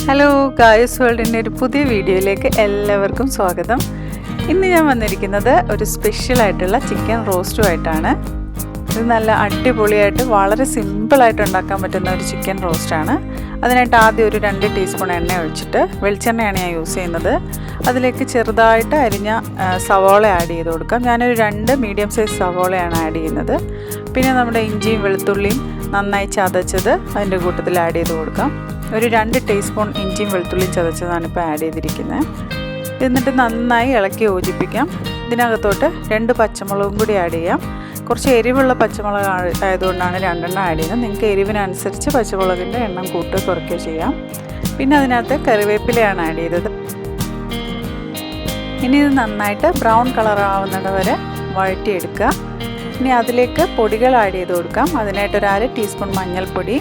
Hello guys വേൾഡിൻ്റെ ഒരു പുതിയ വീഡിയോയിലേക്ക് എല്ലാവർക്കും സ്വാഗതം. ഇന്ന് ഞാൻ വന്നിരിക്കുന്നത് ഒരു സ്പെഷ്യലായിട്ടുള്ള ചിക്കൻ റോസ്റ്റുമായിട്ടാണ്. ഇത് നല്ല അടിപൊളിയായിട്ട് വളരെ സിമ്പിളായിട്ട് ഉണ്ടാക്കാൻ പറ്റുന്ന ഒരു ചിക്കൻ റോസ്റ്റാണ്. അതിനായിട്ട് ആദ്യം ഒരു 2 ടീസ്പൂൺ എണ്ണ ഒഴിച്ചിട്ട്, വെളിച്ചെണ്ണയാണ് ഞാൻ യൂസ് ചെയ്യുന്നത്. അതിലേക്ക് ചെറുതായിട്ട് അരിഞ്ഞ സവോള ആഡ് ചെയ്ത് കൊടുക്കാം. ഞാനൊരു 2 മീഡിയം സൈസ് സവോളയാണ് ആഡ് ചെയ്യുന്നത്. പിന്നെ നമ്മുടെ ഇഞ്ചിയും വെളുത്തുള്ളിയും നന്നായി ചതച്ചത് അതിൻ്റെ കൂട്ടത്തിൽ ആഡ് ചെയ്ത് കൊടുക്കാം. ഒരു 2 ടീസ്പൂൺ ഇഞ്ചിയും വെളുത്തുള്ളിയും ചതച്ചതാണ് ഇപ്പോൾ ആഡ് ചെയ്തിരിക്കുന്നത്. എന്നിട്ട് നന്നായി ഇളക്കി യോജിപ്പിക്കാം. ഇതിനകത്തോട്ട് 2 പച്ചമുളകും കൂടി ആഡ് ചെയ്യാം. കുറച്ച് എരിവുള്ള പച്ചമുളക് ആയതുകൊണ്ടാണ് 2 ആഡ് ചെയ്യുന്നത്. നിങ്ങൾക്ക് എരിവിനനുസരിച്ച് പച്ചമുളകിൻ്റെ എണ്ണം കൂട്ടുകയോ കുറയ്ക്കുകയോ ചെയ്യാം. പിന്നെ അതിനകത്ത് കറിവേപ്പിലയാണ് ആഡ് ചെയ്തത്. ഇനി ഇത് നന്നായിട്ട് ബ്രൗൺ കളർ ആവുന്നത് വരെ വഴറ്റിയെടുക്കുക. ഇനി അതിലേക്ക് പൊടികൾ ആഡ് ചെയ്ത് കൊടുക്കാം. അതിനായിട്ടൊരു 1/2 ടീസ്പൂൺ മഞ്ഞൾപ്പൊടി,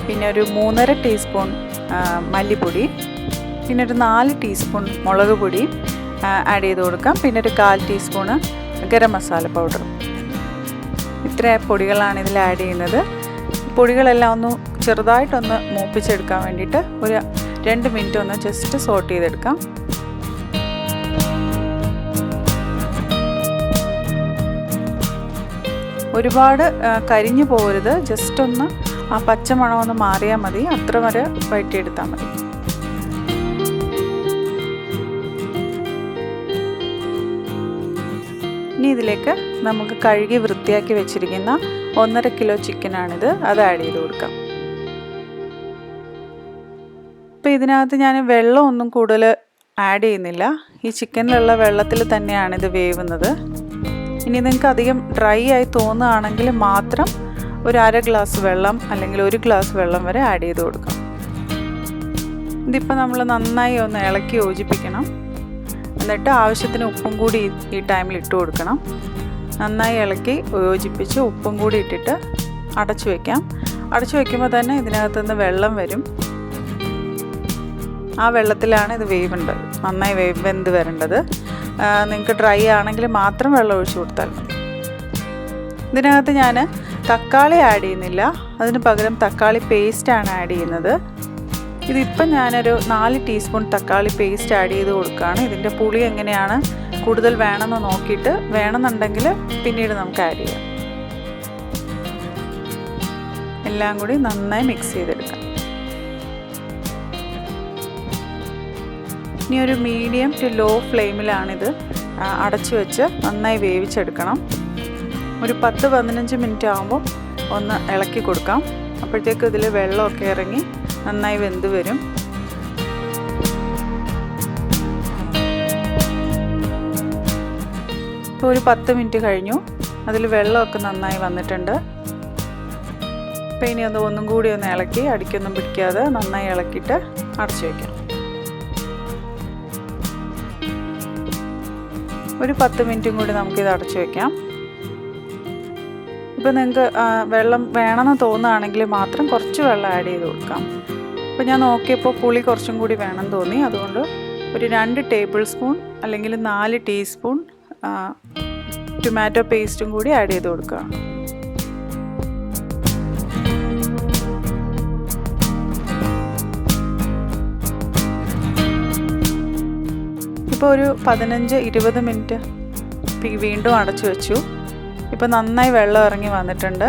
പിന്നെ ഒരു 3.5 ടീസ്പൂൺ മല്ലിപ്പൊടി, പിന്നെ ഒരു 4 ടീസ്പൂൺ മുളക് പൊടി ആഡ് ചെയ്ത് കൊടുക്കാം. പിന്നെ ഒരു 1/4 ടീസ്പൂണ് ഗരം മസാല പൗഡർ. ഇത്ര പൊടികളാണ് ഇതിൽ ആഡ് ചെയ്യുന്നത്. പൊടികളെല്ലാം ഒന്ന് ചെറുതായിട്ടൊന്ന് മൂപ്പിച്ചെടുക്കാൻ വേണ്ടിയിട്ട് ഒരു 2 മിനിറ്റ് ഒന്ന് ജസ്റ്റ് സോട്ട് ചെയ്തെടുക്കാം. ഒരുപാട് കരിഞ്ഞു പോകരുത്, ജസ്റ്റ് ഒന്ന് ആ പച്ചമണം ഒന്ന് മാറിയാൽ മതി. അത്ര വരെ വഴറ്റിയെടുത്താൽ മതി. ഇനി ഇതിലേക്ക് നമുക്ക് കഴുകി വൃത്തിയാക്കി വെച്ചിരിക്കുന്ന 1.5 കിലോ ചിക്കനാണിത്, അത് ആഡ് ചെയ്ത് കൊടുക്കാം. ഇപ്പോൾ ഇതിനകത്ത് ഞാൻ വെള്ളം ഒന്നും കൂടുതൽ ആഡ് ചെയ്യുന്നില്ല. ഈ ചിക്കനിലുള്ള വെള്ളത്തിൽ തന്നെയാണ് ഇത് വേവുന്നത്. ഇനി നിങ്ങൾക്ക് അധികം ഡ്രൈ ആയി തോന്നുകയാണെങ്കിൽ മാത്രം ഒരു 1/2 ഗ്ലാസ് വെള്ളം അല്ലെങ്കിൽ 1 ഗ്ലാസ് വെള്ളം വരെ ആഡ് ചെയ്ത് കൊടുക്കാം. ഇതിപ്പോൾ നമ്മൾ നന്നായി ഒന്ന് ഇളക്കി യോജിപ്പിക്കണം. എന്നിട്ട് ആവശ്യത്തിന് ഉപ്പും കൂടി ഈ ടൈമിൽ ഇട്ട് കൊടുക്കണം. നന്നായി ഇളക്കി യോജിപ്പിച്ച് ഉപ്പും കൂടി ഇട്ടിട്ട് അടച്ചു വയ്ക്കാം. അടച്ചു വയ്ക്കുമ്പോൾ തന്നെ ഇതിനകത്തുനിന്ന് വെള്ളം വരും. ആ വെള്ളത്തിലാണ് ഇത് വേവേണ്ടത്, നന്നായി വെന്ത് വരേണ്ടത്. നിങ്ങൾക്ക് ഡ്രൈ ആണെങ്കിൽ മാത്രം വെള്ളം ഒഴിച്ചു കൊടുത്താൽ മതി. ഇതിനകത്ത് ഞാൻ തക്കാളി ആഡ് ചെയ്യുന്നില്ല, അതിന് പകരം തക്കാളി പേസ്റ്റാണ് ആഡ് ചെയ്യുന്നത്. ഇതിപ്പം ഞാനൊരു 4 ടീസ്പൂൺ തക്കാളി പേസ്റ്റ് ആഡ് ചെയ്ത് കൊടുക്കുകയാണ്. ഇതിൻ്റെ പുളി എങ്ങനെയാണ് കൂടുതൽ വേണമെന്ന് നോക്കിയിട്ട് വേണമെന്നുണ്ടെങ്കിൽ പിന്നീട് നമുക്ക് ആഡ് ചെയ്യാം. എല്ലാം കൂടി നന്നായി മിക്സ് ചെയ്തെടുക്കാം. ഇനി ഒരു മീഡിയം ടു ലോ ഫ്ലെയിമിലാണിത് അടച്ചു വെച്ച് നന്നായി വേവിച്ചെടുക്കണം. ഒരു 10-15 മിനിറ്റ് ആകുമ്പോൾ ഒന്ന് ഇളക്കി കൊടുക്കാം. അപ്പോഴത്തേക്കും ഇതിൽ വെള്ളമൊക്കെ ഇറങ്ങി നന്നായി വെന്ത് വരും. ഇപ്പോൾ ഒരു 10 മിനിറ്റ് കഴിഞ്ഞു. അതിൽ വെള്ളമൊക്കെ നന്നായി വന്നിട്ടുണ്ട്. അപ്പോൾ ഇനി ഒന്നും കൂടി ഒന്ന് ഇളക്കി, അടിക്കൊന്നും പിടിക്കാതെ നന്നായി ഇളക്കിയിട്ട് അടച്ചു വയ്ക്കാം. ഒരു 10 മിനിറ്റും കൂടി നമുക്കിത് അടച്ചു വയ്ക്കാം. ഇപ്പോൾ നിങ്ങൾക്ക് വെള്ളം വേണമെന്ന് തോന്നുകയാണെങ്കിൽ മാത്രം കുറച്ച് വെള്ളം ആഡ് ചെയ്ത് കൊടുക്കാം. അപ്പോൾ ഞാൻ നോക്കിയപ്പോൾ പുളി കുറച്ചും കൂടി വേണം തോന്നി. അതുകൊണ്ട് ഒരു 2 ടേബിൾ സ്പൂൺ അല്ലെങ്കിൽ 4 ടീസ്പൂൺ ടൊമാറ്റോ പേസ്റ്റും കൂടി ആഡ് ചെയ്ത് കൊടുക്കുക. ഇപ്പോൾ ഒരു 15-20 മിനിറ്റ് വീണ്ടും അടച്ചു വെച്ചു. ഇപ്പോൾ നന്നായി വെള്ളം ഇറങ്ങി വന്നിട്ടുണ്ട്.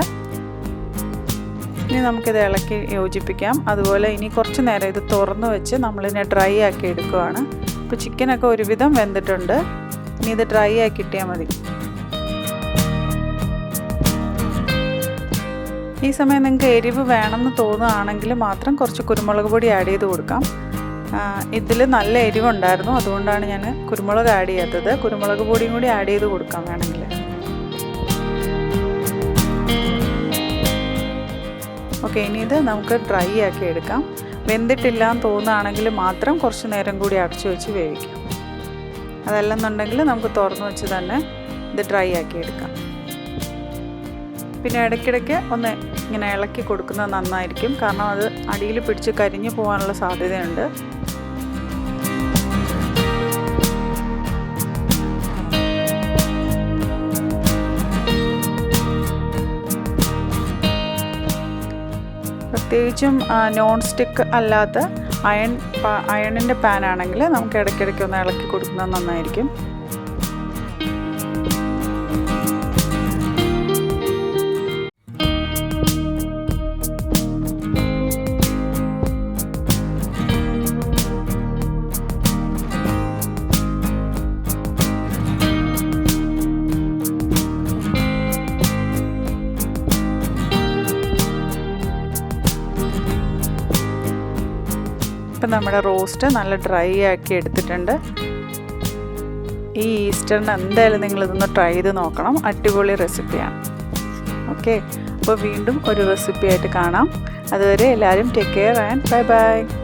ഇനി നമുക്കിത് ഇളക്കി യോജിപ്പിക്കാം. അതുപോലെ ഇനി കുറച്ച് നേരം ഇത് തുറന്ന് വെച്ച് നമ്മളിതിനെ ഡ്രൈ ആക്കി എടുക്കുകയാണ്. ഇപ്പോൾ ചിക്കനൊക്കെ ഒരുവിധം വെന്തിട്ടുണ്ട്. ഇനി ഇത് ഡ്രൈ ആക്കി കിട്ടിയാൽ മതി. ഈ സമയം നിങ്ങൾക്ക് എരിവ് വേണമെന്ന് തോന്നുകയാണെങ്കിൽ മാത്രം കുറച്ച് കുരുമുളക് പൊടി ആഡ് ചെയ്ത് കൊടുക്കാം. ഇതിൽ നല്ല എരിവുണ്ടായിരുന്നു, അതുകൊണ്ടാണ് ഞാൻ കുരുമുളക് ആഡ് ചെയ്യാത്തത്. കുരുമുളക് പൊടിയും കൂടി ആഡ് ചെയ്ത് കൊടുക്കാം വേണമെങ്കിൽ. ഓക്കെ, ഇനി ഇത് നമുക്ക് ഡ്രൈ ആക്കി എടുക്കാം. വെന്തിട്ടില്ല എന്ന് തോന്നുകയാണെങ്കിൽ മാത്രം കുറച്ച് നേരം കൂടി അടച്ചു വെച്ച് വേവിക്കാം. അതല്ലെന്നുണ്ടെങ്കിൽ നമുക്ക് തുറന്നു വെച്ച് തന്നെ ഇത് ഡ്രൈ ആക്കി എടുക്കാം. പിന്നെ ഇടയ്ക്കിടയ്ക്ക് ഒന്ന് ഇങ്ങനെ ഇളക്കി കൊടുക്കുന്നത് നന്നായിരിക്കും, കാരണം അത് അടിയിൽ പിടിച്ച് കരിഞ്ഞു പോകാനുള്ള സാധ്യതയുണ്ട്. പ്രത്യേകിച്ചും നോൺ സ്റ്റിക്ക് അല്ലാത്ത അയണിൻ്റെ പാൻ ആണെങ്കിൽ നമുക്ക് ഇടയ്ക്കിടയ്ക്ക് ഒന്ന് ഇളക്കി കൊടുക്കുന്നത് നന്നായിരിക്കും. ഇപ്പം നമ്മുടെ റോസ്റ്റ് നല്ല ഡ്രൈ ആക്കി എടുത്തിട്ടുണ്ട്. ഈ ഈസ്റ്ററിന് എന്തായാലും നിങ്ങളിതൊന്ന് ട്രൈ ചെയ്ത് നോക്കണം. അടിപൊളി റെസിപ്പിയാണ്. ഓക്കെ, അപ്പോൾ വീണ്ടും ഒരു റെസിപ്പി ആയിട്ട് കാണാം. അതുവരെ എല്ലാവരും take care and bye bye.